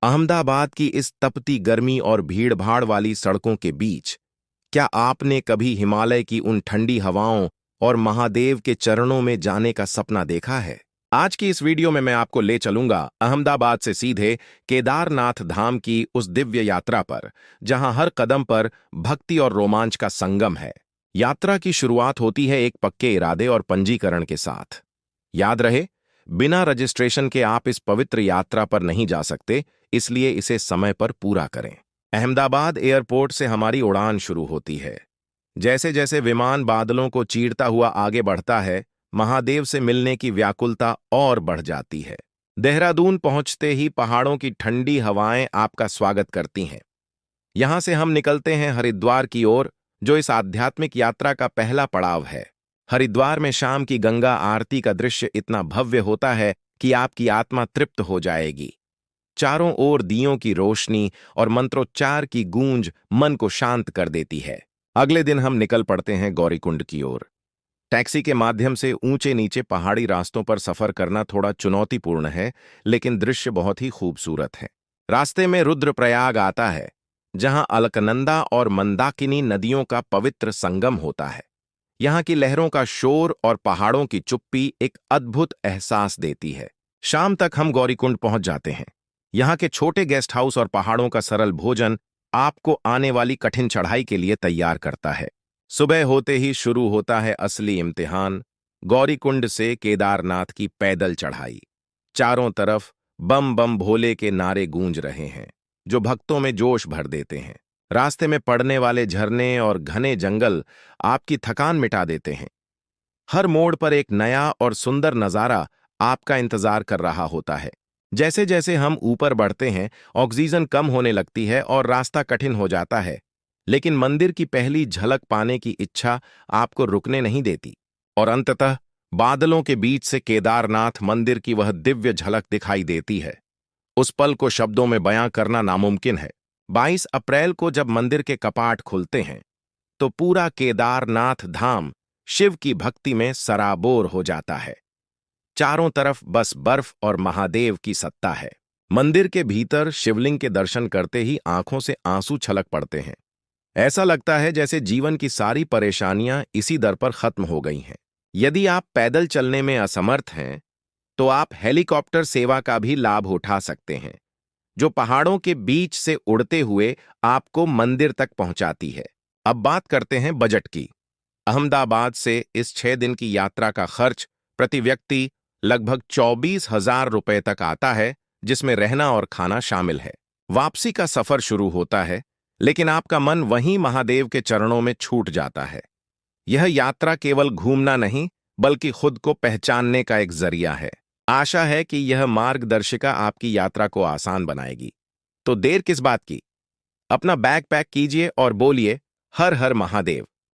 अहमदाबाद की इस तपती गर्मी और भीड़भाड़ वाली सड़कों के बीच क्या आपने कभी हिमालय की उन ठंडी हवाओं और महादेव के चरणों में जाने का सपना देखा है? आज की इस वीडियो में मैं आपको ले चलूंगा अहमदाबाद से सीधे केदारनाथ धाम की उस दिव्य यात्रा पर, जहां हर कदम पर भक्ति और रोमांच का संगम है। यात्रा की शुरुआत होती है एक पक्के इरादे और पंजीकरण के साथ। याद रहे, बिना रजिस्ट्रेशन के आप इस पवित्र यात्रा पर नहीं जा सकते, इसलिए इसे समय पर पूरा करें। अहमदाबाद एयरपोर्ट से हमारी उड़ान शुरू होती है। जैसे जैसे विमान बादलों को चीरता हुआ आगे बढ़ता है, महादेव से मिलने की व्याकुलता और बढ़ जाती है। देहरादून पहुंचते ही पहाड़ों की ठंडी हवाएं आपका स्वागत करती हैं। यहां से हम निकलते हैं हरिद्वार की ओर, जो इस आध्यात्मिक यात्रा का पहला पड़ाव है। हरिद्वार में शाम की गंगा आरती का दृश्य इतना भव्य होता है कि आपकी आत्मा तृप्त हो जाएगी। चारों ओर दियों की रोशनी और मंत्रोच्चार की गूंज मन को शांत कर देती है। अगले दिन हम निकल पड़ते हैं गौरीकुंड की ओर। टैक्सी के माध्यम से ऊंचे नीचे पहाड़ी रास्तों पर सफर करना थोड़ा चुनौतीपूर्ण है, लेकिन दृश्य बहुत ही खूबसूरत है। रास्ते में रुद्रप्रयाग आता है, जहां अलकनंदा और मंदाकिनी नदियों का पवित्र संगम होता है। यहाँ की लहरों का शोर और पहाड़ों की चुप्पी एक अद्भुत एहसास देती है। शाम तक हम गौरीकुंड पहुंच जाते हैं। यहाँ के छोटे गेस्ट हाउस और पहाड़ों का सरल भोजन आपको आने वाली कठिन चढ़ाई के लिए तैयार करता है। सुबह होते ही शुरू होता है असली इम्तिहान, गौरीकुंड से केदारनाथ की पैदल चढ़ाई। चारों तरफ बम बम भोले के नारे गूंज रहे हैं, जो भक्तों में जोश भर देते हैं। रास्ते में पड़ने वाले झरने और घने जंगल आपकी थकान मिटा देते हैं। हर मोड़ पर एक नया और सुंदर नजारा आपका इंतजार कर रहा होता है। जैसे जैसे हम ऊपर बढ़ते हैं, ऑक्सीजन कम होने लगती है और रास्ता कठिन हो जाता है, लेकिन मंदिर की पहली झलक पाने की इच्छा आपको रुकने नहीं देती। और अंततः बादलों के बीच से केदारनाथ मंदिर की वह दिव्य झलक दिखाई देती है। उस पल को शब्दों में बयां करना नामुमकिन है। 22 अप्रैल को जब मंदिर के कपाट खुलते हैं, तो पूरा केदारनाथ धाम शिव की भक्ति में सराबोर हो जाता है। चारों तरफ बस बर्फ और महादेव की सत्ता है। मंदिर के भीतर शिवलिंग के दर्शन करते ही आंखों से आंसू छलक पड़ते हैं। ऐसा लगता है जैसे जीवन की सारी परेशानियां इसी दर पर खत्म हो गई हैं। यदि आप पैदल चलने में असमर्थ हैं, तो आप हेलीकॉप्टर सेवा का भी लाभ उठा सकते हैं, जो पहाड़ों के बीच से उड़ते हुए आपको मंदिर तक पहुंचाती है। अब बात करते हैं बजट की। अहमदाबाद से इस 6 दिन की यात्रा का खर्च प्रति व्यक्ति लगभग 24,000 रुपए तक आता है, जिसमें रहना और खाना शामिल है। वापसी का सफर शुरू होता है, लेकिन आपका मन वहीं महादेव के चरणों में छूट जाता है। यह यात्रा केवल घूमना नहीं, बल्कि खुद को पहचानने का एक जरिया है। आशा है कि यह मार्गदर्शिका आपकी यात्रा को आसान बनाएगी। तो देर किस बात की? अपना बैग पैक कीजिए और बोलिए, हर हर महादेव।